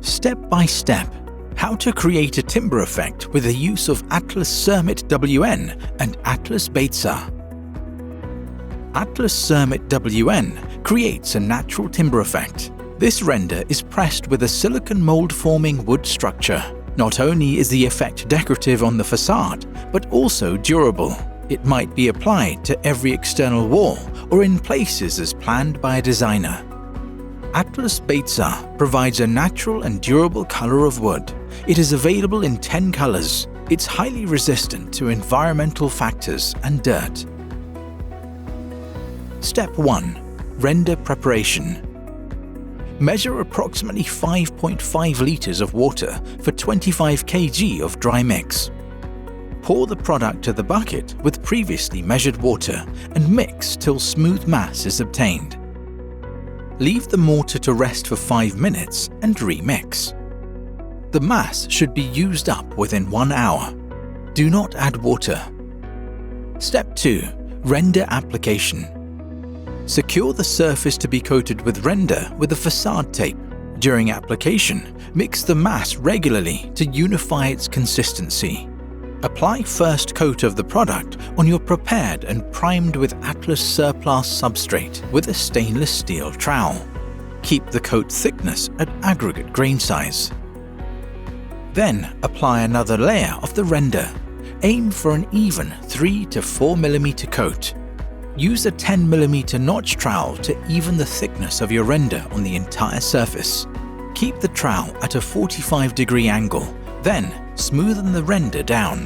Step by step, how to create a timber effect with the use of ATLAS Cermit WN and ATLAS Betsa. ATLAS Cermit WN creates a natural timber effect. This render is pressed with a silicon mold-forming wood structure. Not only is the effect decorative on the facade, but also durable. It might be applied to every external wall or in places as planned by a designer. ATLAS Betsa provides a natural and durable color of wood. It is available in 10 colors. It's highly resistant to environmental factors and dirt. Step 1. Render preparation. Measure approximately 5.5 liters of water for 25 kg of dry mix. Pour the product to the bucket with previously measured water and mix till smooth mass is obtained. Leave the mortar to rest for 5 minutes and remix. The mass should be used up within 1 hour. Do not add water. Step 2. Render application. Secure the surface to be coated with render with a facade tape. During application, mix the mass regularly to unify its consistency. Apply first coat of the product on your prepared and primed with ATLAS Cerplast substrate with a stainless steel trowel. Keep the coat thickness at aggregate grain size. Then apply another layer of the render. Aim for an even 3 to 4 mm coat. Use a 10 mm notch trowel to even the thickness of your render on the entire surface. Keep the trowel at a 45-degree angle, then smoothen the render down.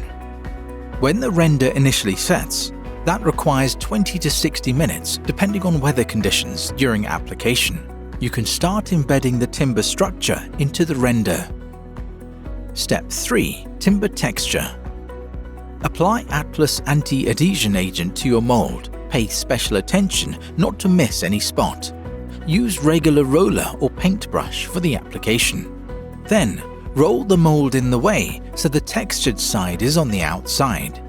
When the render initially sets, that requires 20 to 60 minutes depending on weather conditions during application. You can start embedding the timber structure into the render. Step 3. Timber texture. Apply ATLAS anti-adhesion agent to your mold. Pay special attention not to miss any spot. Use regular roller or paintbrush for the application. Then, roll the mold in the way so the textured side is on the outside.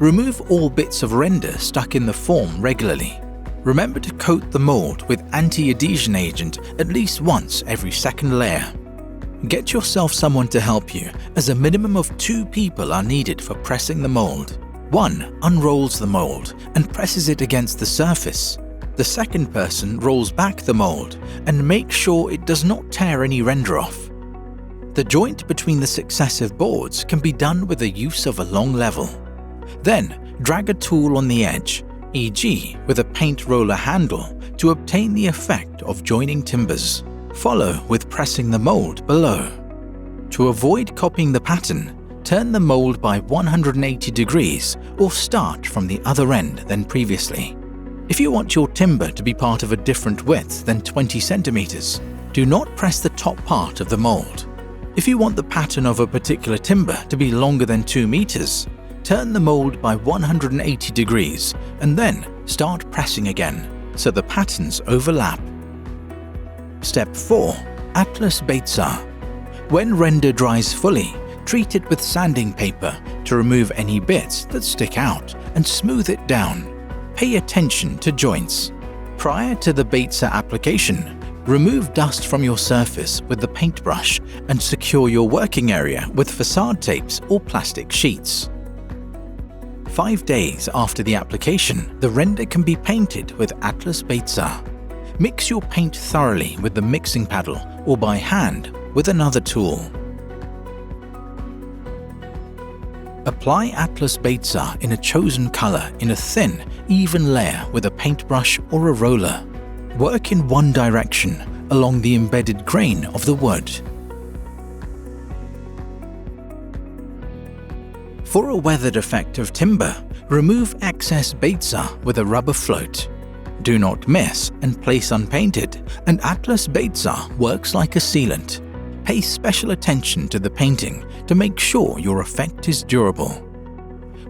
Remove all bits of render stuck in the form regularly. Remember to coat the mold with anti-adhesion agent at least once every second layer. Get yourself someone to help you, as a minimum of 2 people are needed for pressing the mold. One unrolls the mold and presses it against the surface. The second person rolls back the mold and makes sure it does not tear any render off. The joint between the successive boards can be done with the use of a long level. Then, drag a tool on the edge, e.g. with a paint roller handle, to obtain the effect of joining timbers. Follow with pressing the mold below. To avoid copying the pattern, turn the mold by 180 degrees or start from the other end than previously. If you want your timber to be part of a different width than 20 centimeters, do not press the top part of the mold. If you want the pattern of a particular timber to be longer than 2 meters, turn the mold by 180 degrees and then start pressing again so the patterns overlap. Step 4. ATLAS Betsa. When render dries fully, treat it with sanding paper to remove any bits that stick out and smooth it down. Pay attention to joints. Prior to the Betsa application, remove dust from your surface with the paintbrush and secure your working area with facade tapes or plastic sheets. 5 days after the application, the render can be painted with ATLAS Betsa. Mix your paint thoroughly with the mixing paddle or by hand with another tool. Apply ATLAS Betsa in a chosen color in a thin, even layer with a paintbrush or a roller. Work in one direction along the embedded grain of the wood. For a weathered effect of timber, remove excess Betsa with a rubber float. Do not miss and place unpainted, and ATLAS Betsa works like a sealant. Pay special attention to the painting to make sure your effect is durable.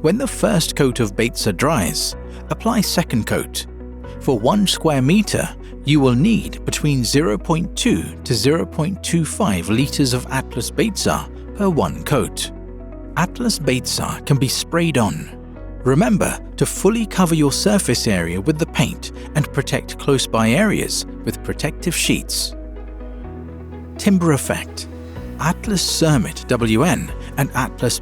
When the first coat of Betsa dries, apply second coat. For 1 square meter, you will need between 0.2 to 0.25 liters of ATLAS Betsa per 1 coat. ATLAS Betsa can be sprayed on. Remember to fully cover your surface area with the paint and protect close by areas with protective sheets. Timber effect. ATLAS Cermit WN and ATLAS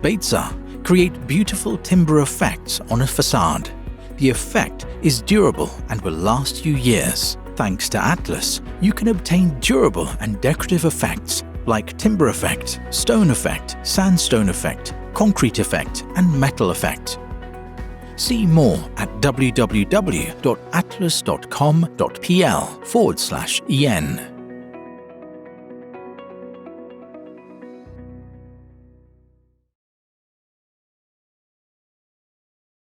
create beautiful timber effects on a facade. The effect is durable and will last you years. Thanks to ATLAS, you can obtain durable and decorative effects like timber effect, stone effect, sandstone effect, concrete effect, and metal effect. See more at www.atlas.com.pl/EN.